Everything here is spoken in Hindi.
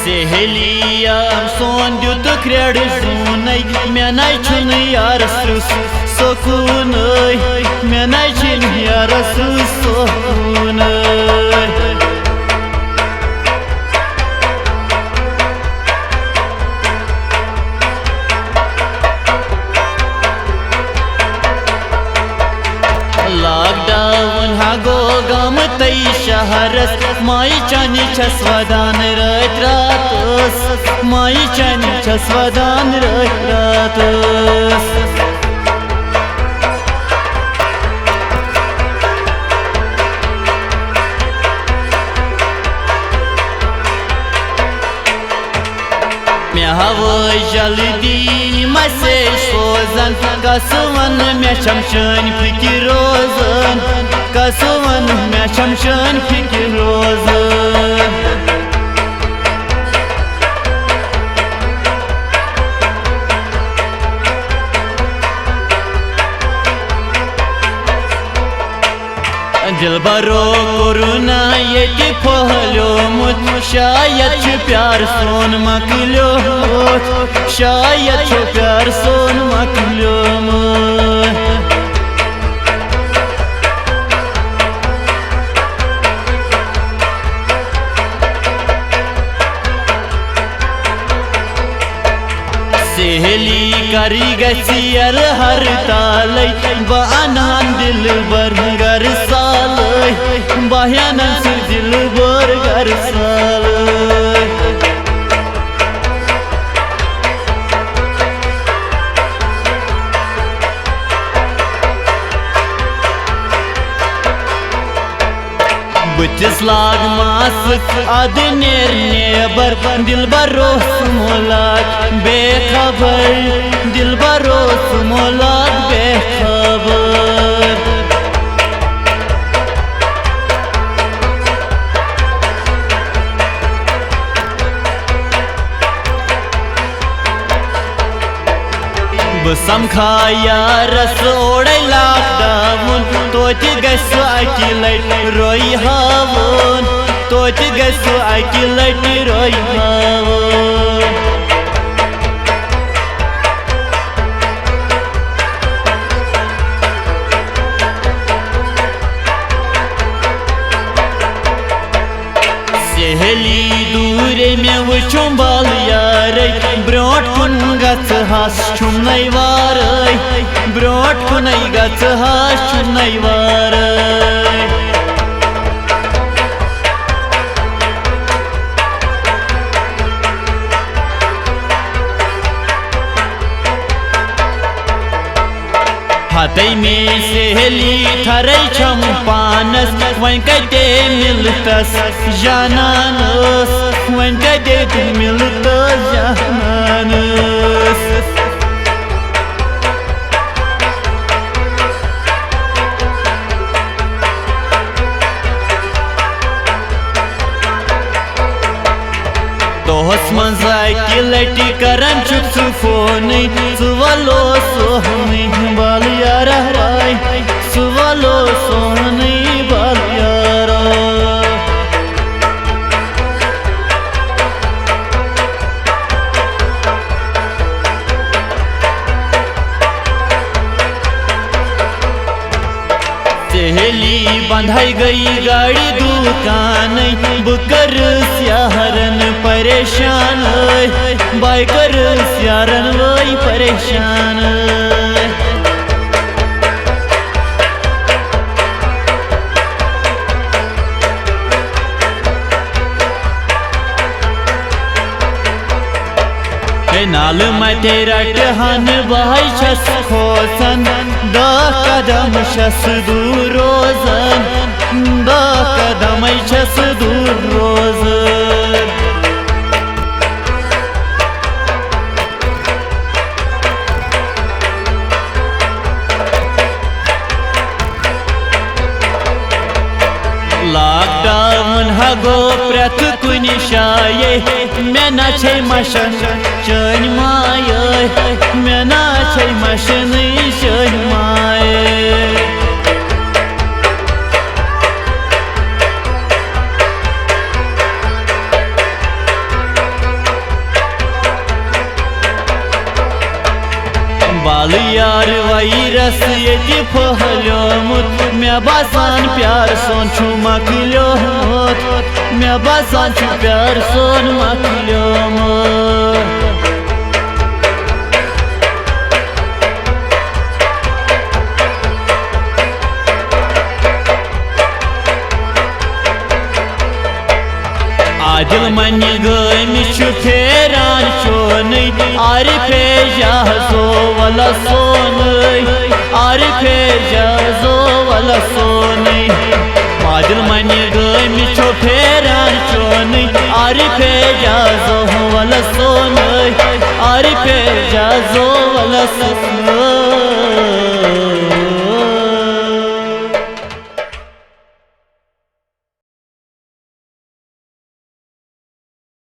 सहेलिया सोन दुत क्रेड सुनै मेनाय छुन यार सुकून मेनाय छिन यार सुकून लॉकडाउन हा गो गम तई शहरस माई चानी छसवदान रात रातस माई चानी छसवदान रात रातस मे हवा जल्दी मसे सोजन कसवन मे शमशान फिक्र रोजन कसवन मे शमशान फिक्र रोजन दिलबरो कोरोना ये फहलोमुत शायद प्यार सोन मकलोमुत शायद प्यार सोन मकलोमुत सहेली करी गसियर हर तालै बानान दिल बर गर सालै बहनन से दिल बर गर सालै बुतिस लाग मास अद नेर नेबर दिल बरोस मोलाक बेखबर दिल बरोस मोलाक बेखबर बसम खाया रस ओड़े लॉकडाउन तोत गस अकि लट रोई हावन तोत गस अकि लट रोई हावन सहेली दूरे में वुचुम बाल यारै ब्रोट कुन गच हास छुनै वारै ब्रोट कुनै गच हास छुनै वारै हाथै में सहेली थरै छम पानस वन कते मिलतस जाननस वन कते मिलतस जाननस दोहस मंजाय कि लटी करन चुप सुफोनी सुवलो सोहनी बाल यारा राय सुवलो सोहनी बाल यारा सहेली बंधाई गई गाड़ी दुकान बुकर स्यारन परेशान बाइकर स्यारन वही परेशान नाल मते रटहन भाई छस खोसन द कदम छस दूर रोजन द कदम छस दूर रोजन लॉकडाउन हगो प्रत कुन शाये मे ना छै मशन चन माये मे ना छै मशन चन माये रस ये फहलोमुत मे बासान प्यार सोन छु मकलोमुत मे बासान छु प्यार सोन मकलोमुत आदिल मनी गमी छु फेरान चोनै आरिफे जहाजो वाला सोनै आरिफे जहाजो वाला सोनै आदिल मनी गमी छु फेरान चोनै आरिफे जहाजो वाला सोनै आरिफे जहाजो वाला सोनै